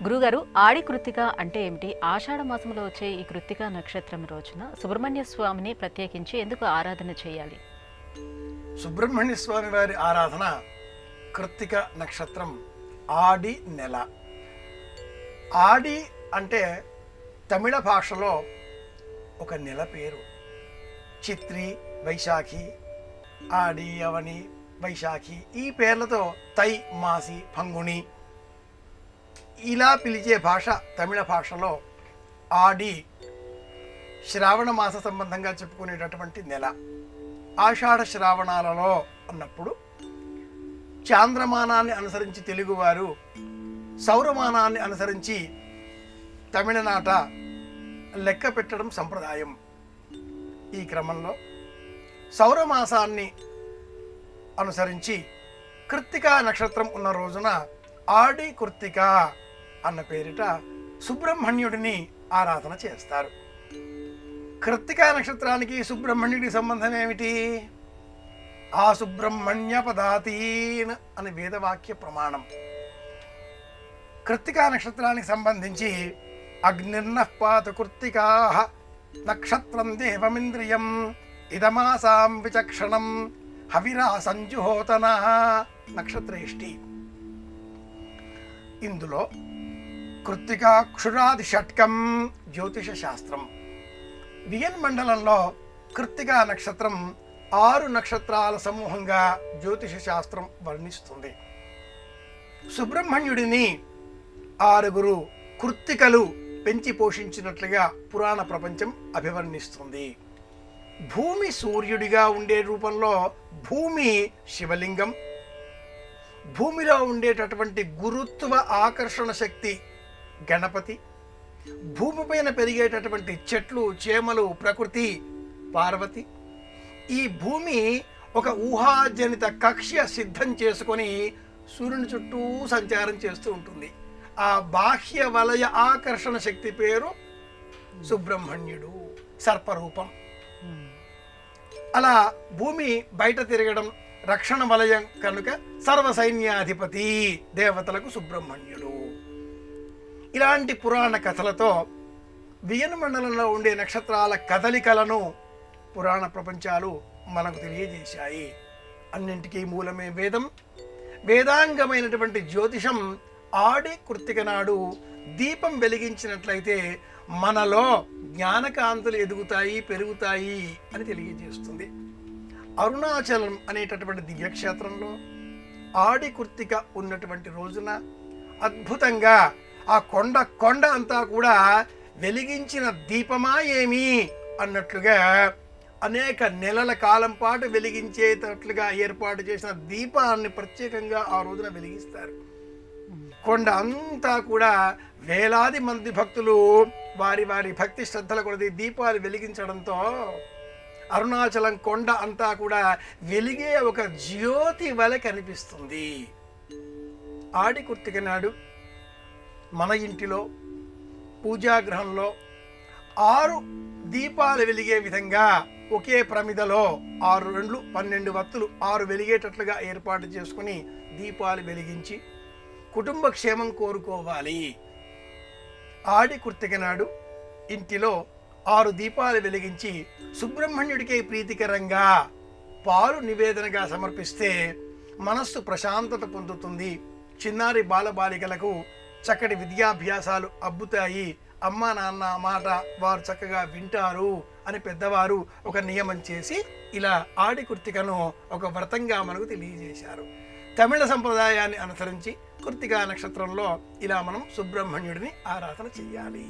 గురుగారు, ఆడి కృత్తిక అంటే ఏమిటి? ఆషాఢ మాసంలో వచ్చే ఈ కృత్తిక నక్షత్రం రోజున సుబ్రహ్మణ్య స్వామిని ప్రత్యేకించి ఎందుకు ఆరాధన చేయాలి? సుబ్రహ్మణ్య స్వామి వారి ఆరాధన కృత్తిక నక్షత్రం ఆడి నెల. ఆడి అంటే తమిళ భాషలో ఒక నెల పేరు. చిత్రి, వైశాఖి, ఆడి, అవని, వైశాఖి ఈ పేర్లతో తై, మాసి, పంగుణి ఇలా పిలిచే భాష తమిళ భాషలో. ఆడి శ్రావణ మాస సంబంధంగా చెప్పుకునేటటువంటి నెల. ఆషాఢ శ్రావణాలలో అన్నప్పుడు చాంద్రమానాన్ని అనుసరించి తెలుగువారు, సౌరమానాన్ని అనుసరించి తమిళనాట లెక్క పెట్టడం సంప్రదాయం. ఈ క్రమంలో సౌరమాసాన్ని అనుసరించి కృత్తికా నక్షత్రం ఉన్న రోజున ఆడి కృత్తిక అన్న పేరిట సుబ్రహ్మణ్యుడిని ఆరాధన చేస్తారు. కృత్తికా నక్షత్రానికి సుబ్రహ్మణ్యుడి సంబంధం ఏమిటి? ఆ సుబ్రహ్మణ్య పదాతీన్ అని వేదవాక్య ప్రమాణం. కృత్తికా నక్షత్రానికి సంబంధించి అగ్నిర్నః పాతు కృత్తికా నక్షత్రం దేవమింద్రియం ఇదమాసాం విచక్షణం హవిరా సంజుహోతన నక్షత్రేష్టి. ఇందులో కృత్తికాక్షురాది షట్కం జ్యోతిష శాస్త్రం. వియన్ మండలంలో కృత్తికా నక్షత్రం 6 నక్షత్రాల సమూహంగా జ్యోతిష శాస్త్రం వర్ణిస్తుంది. సుబ్రహ్మణ్యుడిని 6 కృత్తికలు పెంచి పోషించినట్లుగా పురాణ ప్రపంచం అభివర్ణిస్తుంది. భూమి సూర్యుడిగా ఉండే రూపంలో భూమి శివలింగం, భూమిలో ఉండేటటువంటి గురుత్వ ఆకర్షణ శక్తి గణపతి, భూమిపైన పెరిగేటటువంటి చెట్లు, చేమలు, ప్రకృతి పార్వతి. ఈ భూమి ఒక ఊహాజనిత కక్ష్య సిద్ధం చేసుకొని సూర్యుని చుట్టూ సంచారం చేస్తూ ఉంటుంది. ఆ బాహ్య వలయ ఆకర్షణ శక్తి పేరు సుబ్రహ్మణ్యుడు, సర్పరూపం. అలా భూమి బయట తిరగడం రక్షణ వలయం కనుక సర్వసైన్యాధిపతి దేవతలకు సుబ్రహ్మణ్యుడు. ఇలాంటి పురాణ కథలతో వియన్ మండలంలో ఉండే నక్షత్రాల కదలికలను పురాణ ప్రపంచాలు మనకు తెలియజేశాయి. అన్నింటికీ మూలమే వేదం. వేదాంగమైనటువంటి జ్యోతిషం ఆడి కృత్తిక నాడు దీపం వెలిగించినట్లయితే మనలో జ్ఞానకాంతులు ఎదుగుతాయి, పెరుగుతాయి అని తెలియజేస్తుంది. అరుణాచలం అనేటటువంటి దివ్యక్షేత్రంలో ఆడి కృత్తిక ఉన్నటువంటి రోజున అద్భుతంగా ఆ కొండ అంతా కూడా వెలిగించిన దీపమా ఏమి అన్నట్లుగా అనేక నెలల కాలం పాటు వెలిగించేటట్లుగా ఏర్పాటు చేసిన దీపాన్ని ప్రత్యేకంగా ఆ రోజున వెలిగిస్తారు. కొండ అంతా కూడా వేలాది మంది భక్తులు వారి వారి భక్తి శ్రద్ధల కొలది దీపాలు వెలిగించడంతో అరుణాచలం కొండ అంతా కూడా వెలిగే ఒక జ్యోతి వలె కనిపిస్తుంది. ఆడి కృత్తిక నాడు మన ఇంటిలో పూజాగృహంలో 6 దీపాలు వెలిగే విధంగా ఒకే ప్రమిదలో 6 2 12 వత్తులు 6 వెలిగేటట్లుగా ఏర్పాటు చేసుకుని దీపాలు వెలిగించి కుటుంబ క్షేమం కోరుకోవాలి. ఆడి కృత్తిక నాడు ఇంటిలో 6 దీపాలు వెలిగించి సుబ్రహ్మణ్యుడికి ప్రీతికరంగా పాలు నివేదనగా సమర్పిస్తే మనస్సు ప్రశాంతత పొందుతుంది. చిన్నారి బాలబాలికలకు చక్కటి విద్యాభ్యాసాలు అబ్బుతాయి. అమ్మ నాన్న మాట వారు చక్కగా వింటారు అని పెద్దవారు ఒక నియమం చేసి ఇలా ఆడి కృత్తికను ఒక వ్రతంగా మనకు తెలియజేశారు. తమిళ సంప్రదాయాన్ని అనుసరించి కృత్తికా నక్షత్రంలో ఇలా మనం సుబ్రహ్మణ్యుడిని ఆరాధన చెయ్యాలి.